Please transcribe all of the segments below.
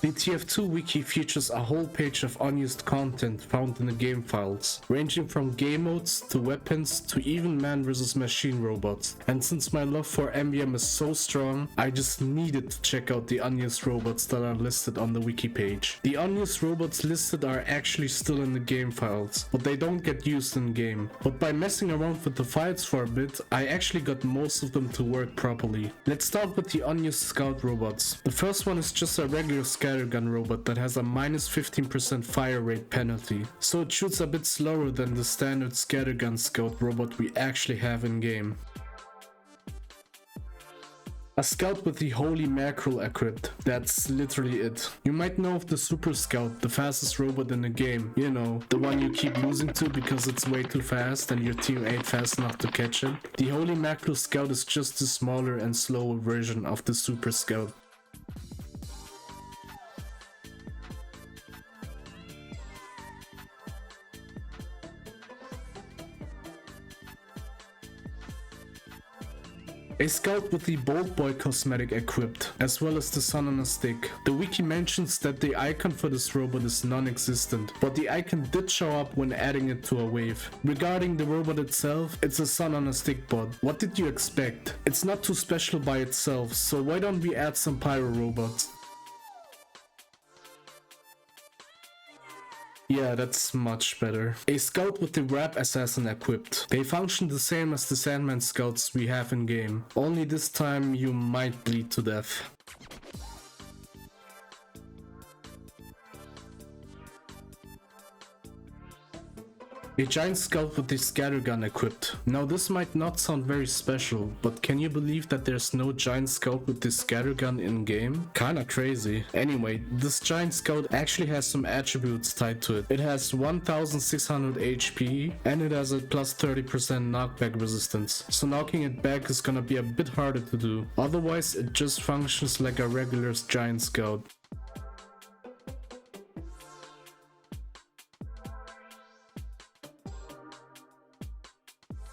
The TF2 wiki features a whole page of unused content found in the game files, ranging from game modes to weapons to even man vs machine robots. And since my love for MvM is so strong, I just needed to check out the unused robots that are listed on the wiki page. The unused robots listed are actually still in the game files, but they don't get used in game. But by messing around with the files for a bit, I actually got most of them to work properly. Let's start with the unused scout robots. The first one is just a regular scattergun robot that has a minus 15% fire rate penalty, so it shoots a bit slower than the standard scattergun scout robot we actually have in game. A scout with the holy mackerel equipped. That's literally it. You might know of the super scout, the fastest robot in the game. You know, the one you keep losing to because it's way too fast and your team ain't fast enough to catch it. The holy mackerel scout is just a smaller and slower version of the super scout. A scout with the Bold Boy cosmetic equipped, as well as the sun on a stick. The wiki mentions that the icon for this robot is non-existent, but the icon did show up when adding it to a wave. Regarding the robot itself, it's a sun on a stick bot. What did you expect? It's not too special by itself, so why don't we add some Pyro robots? Yeah, that's much better. A scout with the rap assassin equipped. They function the same as the Sandman scouts we have in game, only this time you might bleed to death. A giant scout with the scattergun equipped. Now this might not sound very special, but can you believe that there's no giant scout with the scattergun in game? Kinda crazy. Anyway, this giant scout actually has some attributes tied to it. It has 1600 HP and it has a plus 30% knockback resistance, so knocking it back is gonna be a bit harder to do. Otherwise it just functions like a regular giant scout.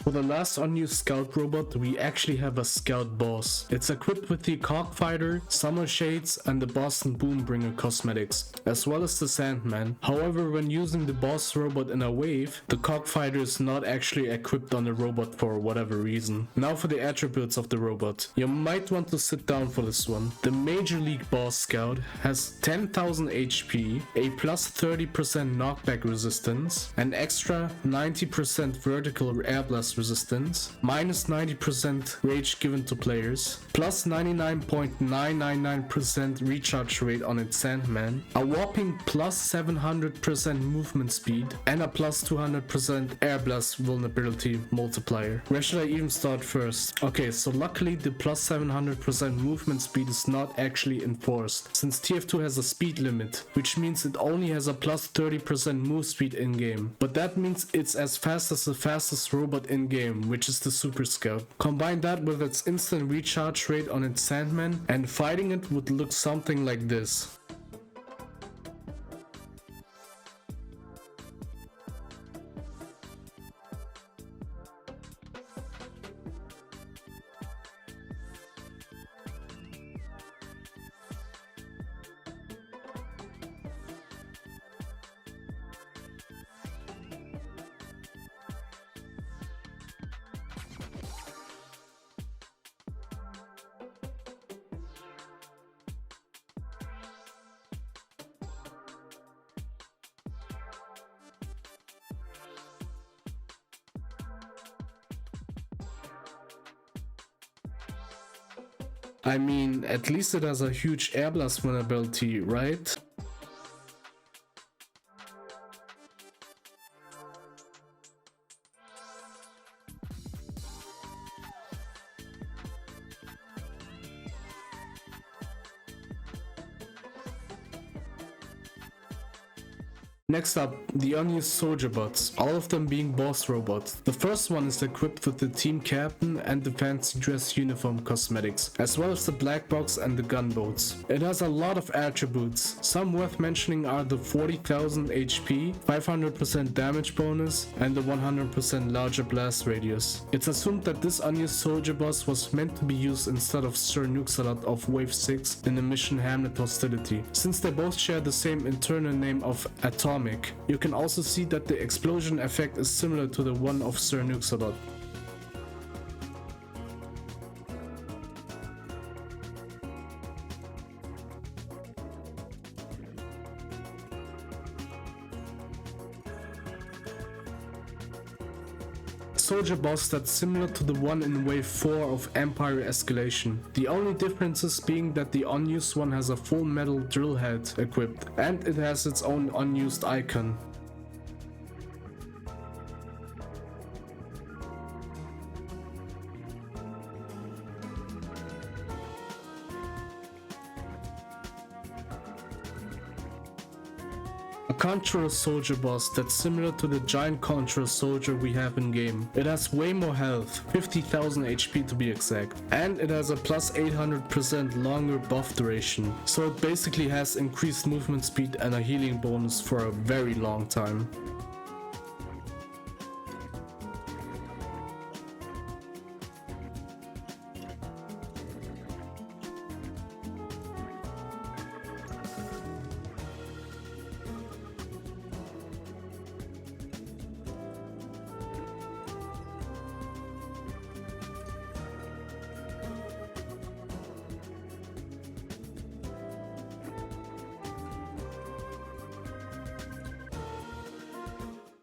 For the last unused scout robot, we actually have a scout boss. It's equipped with the cockfighter, summer shades and the Boston Boombringer cosmetics, as well as the Sandman. However, when using the boss robot in a wave, the cockfighter is not actually equipped on the robot for whatever reason. Now for the attributes of the robot. You might want to sit down for this one. The Major League Boss Scout has 10,000 HP, a plus 30% knockback resistance, an extra 90% vertical air blast resistance, minus 90% rage given to players, plus 99.999% recharge rate on its Sandman, a whopping plus 700% movement speed, and a plus 200% air blast vulnerability multiplier. Where should I even start first? Okay, so luckily the plus 700% movement speed is not actually enforced, since TF2 has a speed limit, which means it only has a plus 30% move speed in game. But that means it's as fast as the fastest robot in game, which is the Super Scout. Combine that with its instant recharge rate on its Sandman, and fighting it would look something like this. I mean, at least it has a huge air blast vulnerability, right? Next up, the unused soldier bots, all of them being boss robots. The first one is equipped with the team captain and the fancy dress uniform cosmetics, as well as the black box and the gunboats. It has a lot of attributes. Some worth mentioning are the 40,000 HP, 500% damage bonus, and the 100% larger blast radius. It's assumed that this unused soldier boss was meant to be used instead of Sir Nuxalot of Wave 6 in the mission Hamlet Hostility, since they both share the same internal name of Atomic. You can also see that the explosion effect is similar to the one of Sir Nuxalot. Soldier boss that's similar to the one in wave 4 of Empire Escalation. The only differences being that the unused one has a full metal drill head equipped and it has its own unused icon. A Conjurer soldier boss that's similar to the giant Conjurer soldier we have in game. It has way more health, 50,000 HP to be exact, and it has a plus 800% longer buff duration, so it basically has increased movement speed and a healing bonus for a very long time.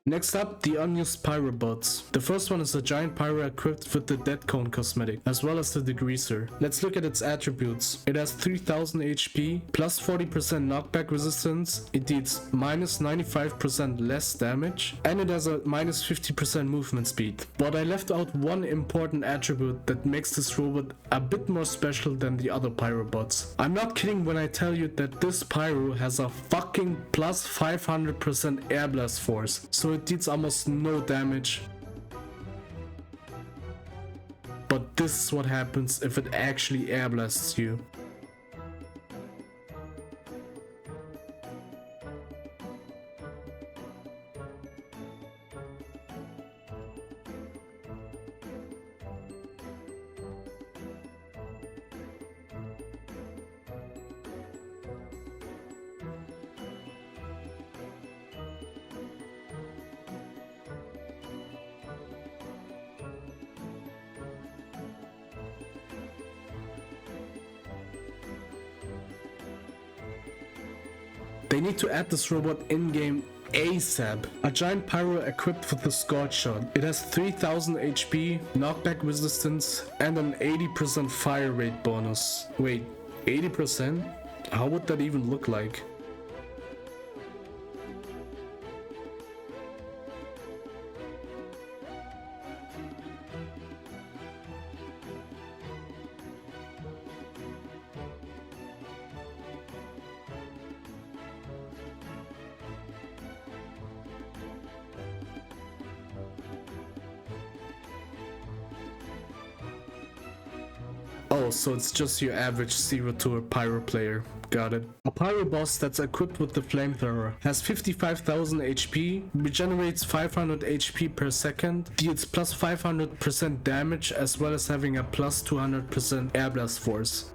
Next up, the unused Pyro bots. The first one is a giant Pyro equipped with the Dead Cone cosmetic, as well as the Degreaser. Let's look at its attributes. It has 3000 HP, plus 40% knockback resistance, it deals minus 95% less damage, and it has a minus 50% movement speed. But I left out one important attribute that makes this robot a bit more special than the other Pyro bots. I'm not kidding when I tell you that this Pyro has a fucking plus 500% air blast force, so it deals almost no damage. But this is what happens if it actually air blasts you. They need to add this robot in-game ASAP. A giant Pyro equipped with the Scorch Shot. It has 3000 HP, knockback resistance, and an 80% fire rate bonus. Wait, 80%? How would that even look like? Oh, so it's just your average Zero Tour Pyro player. Got it. A Pyro boss that's equipped with the Flamethrower has 55,000 HP, regenerates 500 HP per second, deals plus 500% damage as well as having a plus 200% air blast force.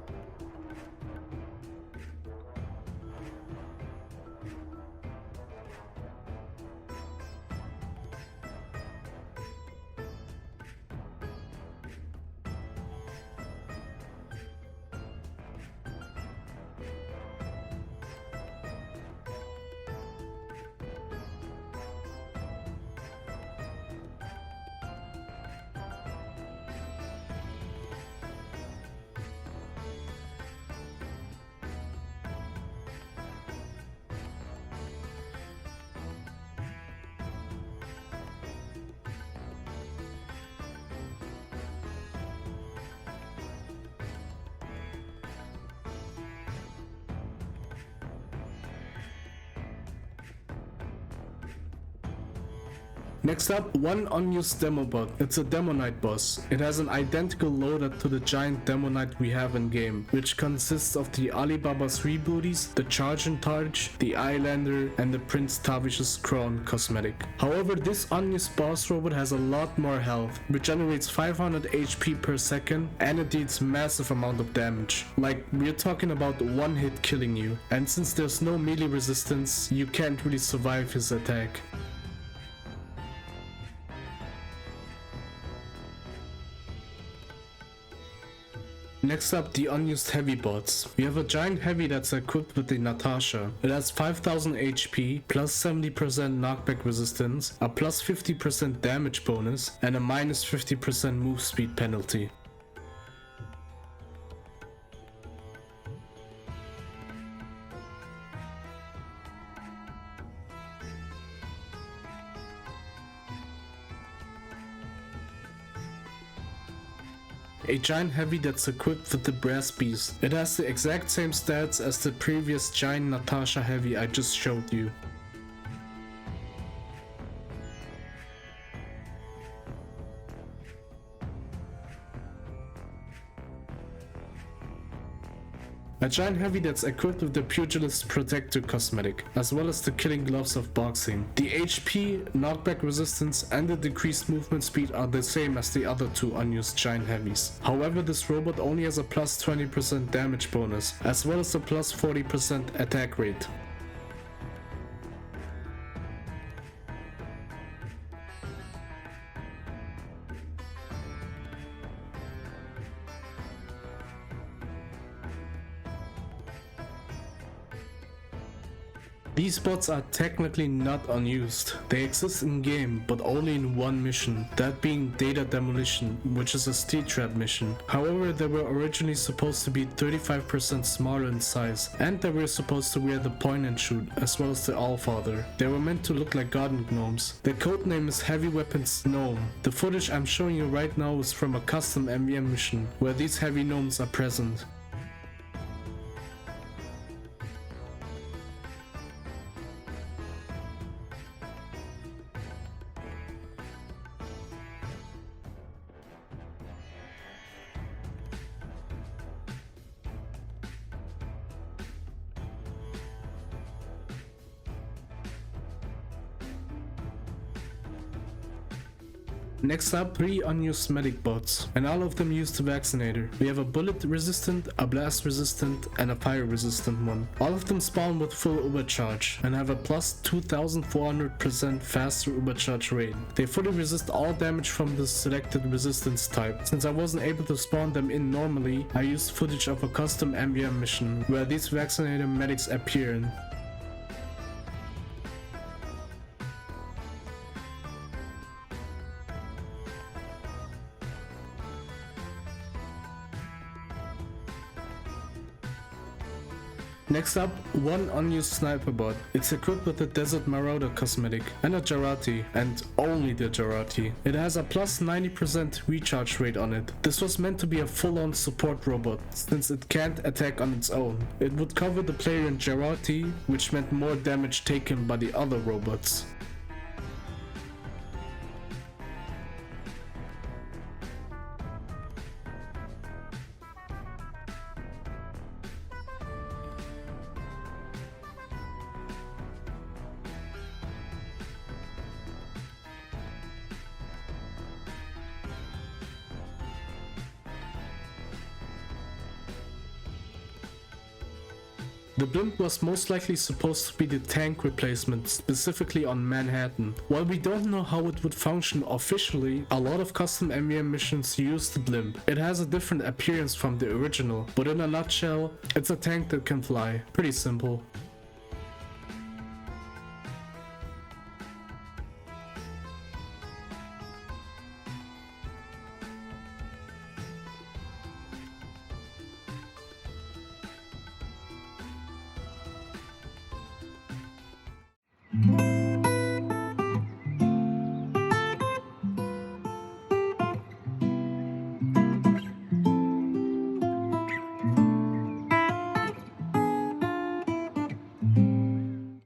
Next up, one unused demo bot. It's a Demonite boss. It has an identical loadout to the giant Demonite we have in game, which consists of the Alibaba's rebooties, the Charge and Targe, the Islander, and the Prince Tavish's Crown cosmetic. However, this unused boss robot has a lot more health, regenerates 500 HP per second, and it deals massive amount of damage. Like, we're talking about one hit killing you, and since there's no melee resistance, you can't really survive his attack. Next up, the unused heavy bots. We have a giant heavy that's equipped with the Natasha. It has 5000 HP, plus 70% knockback resistance, a plus 50% damage bonus, and a minus 50% move speed penalty. A giant heavy that's equipped with the Brass Beast. It has the exact same stats as the previous giant Natasha heavy I just showed you. A giant heavy that's equipped with the Pugilist Protector cosmetic, as well as the Killing Gloves of Boxing. The HP, knockback resistance, and the decreased movement speed are the same as the other two unused giant heavies. However, this robot only has a plus 20% damage bonus, as well as a plus 40% attack rate. These bots are technically not unused. They exist in game, but only in one mission, that being Data Demolition, which is a steel trap mission. However, they were originally supposed to be 35% smaller in size, and they were supposed to wear the point and shoot, as well as the Allfather. They were meant to look like garden gnomes. Their codename is Heavy Weapons Gnome. The footage I'm showing you right now is from a custom MvM mission, where these heavy gnomes are present. Next up, 3 unused medic bots, and all of them use the vaccinator. We have a bullet resistant, a blast resistant, and a fire resistant one. All of them spawn with full overcharge and have a plus 2400% faster overcharge rate. They fully resist all damage from the selected resistance type. Since I wasn't able to spawn them in normally, I used footage of a custom MvM mission where these vaccinator medics appear in. Next up, one unused sniper bot. It's equipped with the Desert Marauder cosmetic and a Jarate, and only the Jarate. It has a plus 90% recharge rate on it. This was meant to be a full-on support robot, since it can't attack on its own. It would cover the player in Jarate, which meant more damage taken by the other robots. The Blimp was most likely supposed to be the tank replacement, specifically on Manhattan. While we don't know how it would function officially, a lot of custom MvM missions use the Blimp. It has a different appearance from the original, but in a nutshell, it's a tank that can fly. Pretty simple.